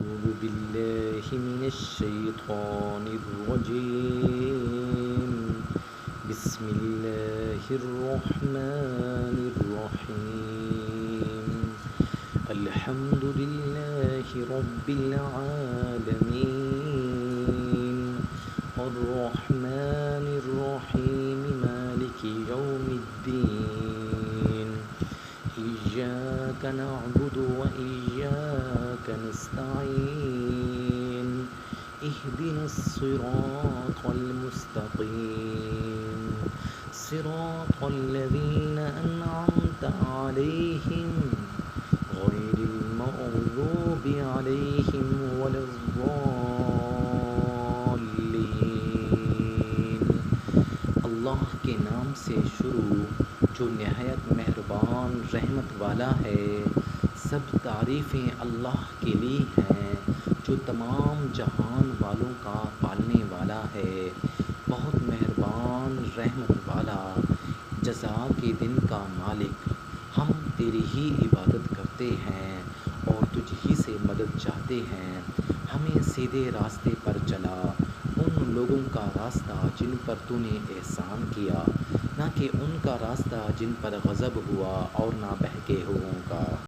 أعوذ بالله من الشيطان الرجيم. بسم الله الرحمن الرحيم. الحمد لله رب العالمين الرحمن الرحيم مالك يوم الدين. إياك نعبد وإياك نستعين. اهدنا الصراط المستقيم صراط الذين أنعمت عليهم غير المغضوب عليهم ولا الضالين. اللہ کے نام سے شروع جو نہایت مہربان رحمت والا ہے. سب تعریفیں اللہ کے لیے ہیں جو تمام جہان والوں کا پالنے والا ہے. بہت مہربان رحمت والا جزا کے دن کا مالک. ہم تیری ہی عبادت کرتے ہیں اور تجھ ہی سے مدد چاہتے ہیں. ہمیں سیدھے راستے پر چلا ان لوگوں کا راستہ جن پر تو نے احسان کیا، نہ کہ ان کا راستہ جن پر غضب ہوا اور نہ بہکے ہووں کا.